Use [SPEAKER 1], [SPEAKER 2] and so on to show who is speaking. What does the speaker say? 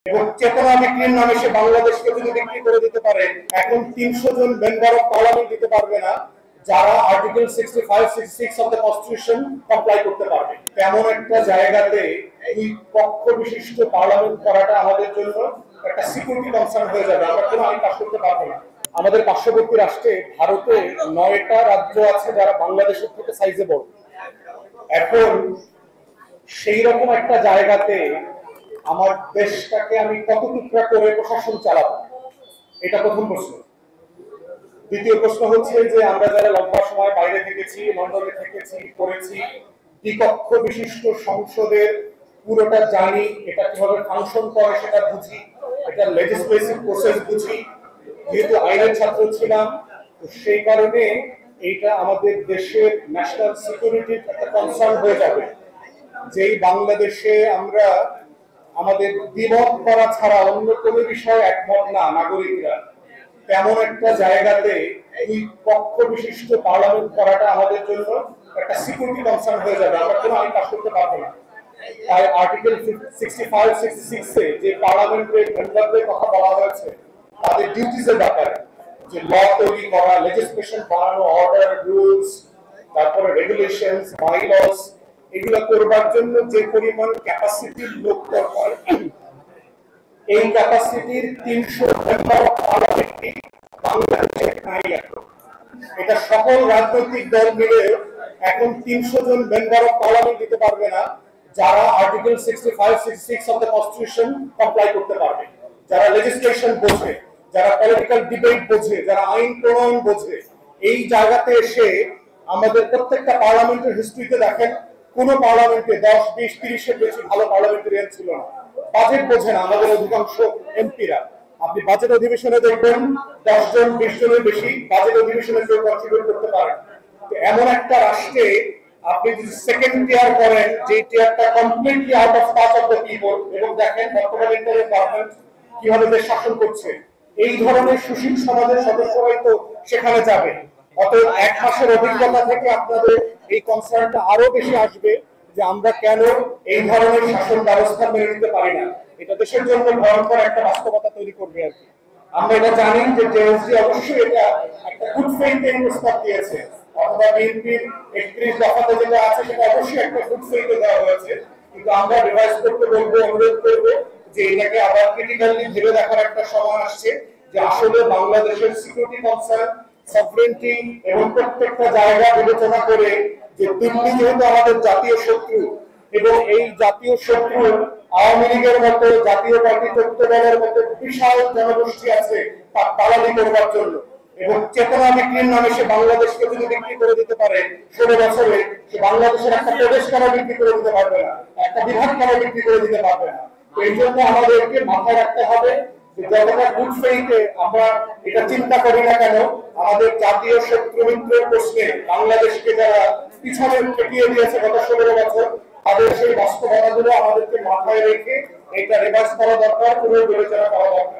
[SPEAKER 1] এবং চেতনা বিক্রির নামে সে বাংলাদেশকে যদি বিক্রি করে দিতে পারে, এখন 300 জন মেম্বার অফ পার্লামেন্ট দিতে পারবে না যারা article 65-66 of the constitution comply করতে পারবে। তেমন একটা জায়গাতে এই পক্ষ বিশিষ্ট পার্লামেন্ট করাটা আমাদের জন্য একটা সিকিউরিটি কনসার্ন হয়ে যাবে। আমরা কোনো আইন পাস করতে পারবো না। আমাদের পার্শ্ববর্তী রাষ্ট্রে ভারতে 9টা রাজ্য আছে যারা বাংলাদেশের থেকে সাইজে বড়। এখন সেই রকম একটা জায়গাতে আমার দেশটাকে আমি কত টুকরা করে প্রশাসন চালাবো, এটা প্রথম প্রশ্ন। দ্বিতীয় প্রশ্ন হচ্ছে যে আমরা যারা লম্বা সময় বাইরে থেকেছি, লন্ডনে থেকেছি, পড়েছি, দ্বিকক্ষ বিশিষ্ট সংসদের পুরোটা জানি, এটা কিভাবে ফাংশন করে সেটা বুঝি, এটা লেজিসলেটিভ প্রসেস বুঝি, যেহেতু আইনের ছাত্র ছিলাম, তো সেই কারণে এইটা আমাদের দেশের ন্যাশনাল সিকিউরিটির একটা কনসার্ন হয়ে যাবে। যেই বাংলাদেশে আমরা আমাদের দ্বিমত করা ছাড়া অন্য কোনো বিষয়ে একমত না নাগরিকরা, তেমন একটা জায়গাতে এই পক্ষ বিশিষ্ট পার্লামেন্ট করাটা আমাদের জন্য একটা সিকিউরিটি কনসার্ন হয়ে যাবে। আমরা কোনো আইন পাস করতে পারবো না। তাই আর্টিকেল 65-66 এ যে পার্লামেন্টের মেম্বারদের কথা বলা হয়েছে, তাদের ডিউটিজের ব্যাপারে যে ল তৈরি করা, লেজিসলেশন বানানো, অর্ডার, রুলস, তারপরে রেগুলেশনস, বাইলস, এগুলো করবার জন্য যে পরিমাণ ক্যাপাসিটির লোক দরকার, এই ক্যাপাসিটির 300 মেম্বার অফ পার্লামেন্ট বাংলাদেশে নাই এখন। এটা সকল রাজনৈতিক দল মিলে এখন 300 জন মেম্বার অফ পার্লামেন্ট দিতে পারবে না যারা article 65-66 of the constitution comply করতে পারবে, যারা লেজিসলেশন বোঝে, যারা পলিটিক্যাল ডিবেট বোঝে, যারা আইন প্রণয়ন বোঝে। এই জায়গাতে এসে আমাদের প্রত্যেকটা পার্লামেন্টের হিস্ট্রিতে দেখেন কোন পার্লামেন্টে 10, 20, 30 এর বেশি ভালো পার্লামেন্টারিয়ান ছিল না। বাজেট বোঝে না আমাদের অধিকাংশ এমপিরা। আপনি বাজেট অধিবেশনে দেখবেন 10 জন 20 জনের বেশি বাজেট অধিবেশনে কেউ কন্ট্রিবিউট করতে পারেন। তো এমন একটা রাষ্ট্রে আপনি যদি সেকেন্ড টিয়ার করেন, যে টিয়ারটা completely out of touch of the people, এবং দেখেন বর্তমানে গভর্নমেন্ট কিভাবে দেশ শাসন করছে, এই ধরনের সুশীল সমাজের সদস্যরাই তো সেখানে যাবে। অতএব 1 মাসের অভিজ্ঞতা থেকে আপনাদের এই কনসার্নটা আরো বেশি আসবে যে আমরা কেন এই ধরনের শাসন ব্যবস্থা মেনে নিতে পারি না। এটা দেশের জন্য ভয়ঙ্কর একটা বাস্তবতা তৈরি করবে আর কি। আমরা এটা জানি যে জেএসডি অবশ্যই এটা একটা গুড ফেইথ এর প্রস্তাব দিয়েছে, অথবা বিএনপির 31 দফাতে যেটা আছে সেটা অবশ্যই একটা গুড ফেইথে দেওয়া হয়েছে, কিন্তু আমরা রিভাইজ করতে বলবো, অনুরোধ করবো যে এটাকে আবার ক্রিটিক্যালি ভেবে দেখার একটা সময় আসছে যে আসলে বাংলাদেশের সিকিউরিটি কনসার্ন, সভরেন্টি এবং প্রত্যেকটা জায়গা বিবেচনা করে যে দিল্লি যেহেতু আমাদের জাতীয় শত্রু, এবং এই জাতীয় শত্রু আওয়ামী লীগের মতো, জাতীয় পার্টি তত্ত্ব দলের মতো বিশাল জনগোষ্ঠী আছে তার দালালি করবার জন্য, এবং চেতনা বিক্রির নামে সে বাংলাদেশকে যদি বিক্রি করে দিতে পারে 16 বছরে, সে বাংলাদেশের একটা প্রদেশ কেন বিক্রি করে দিতে পারবে না, একটা বিভাগ কেন বিক্রি করে দিতে পারবে না। এই জন্য আমাদেরকে মাথায় রাখতে হবে যে যতটা গুড ফেইথে আমরা এটা চিন্তা করি না কেন, আমাদের জাতীয় শত্রু মিত্রের প্রশ্নে বাংলাদেশকে যারা পিছনে ফেটিয়ে দিয়েছে গত 16 বছর, তাদের সেই বাস্তবতাগুলো আমাদেরকে মাথায় রেখে এটা রিভার্স করা দরকার, পুনর্বিবেচনা করা দরকার।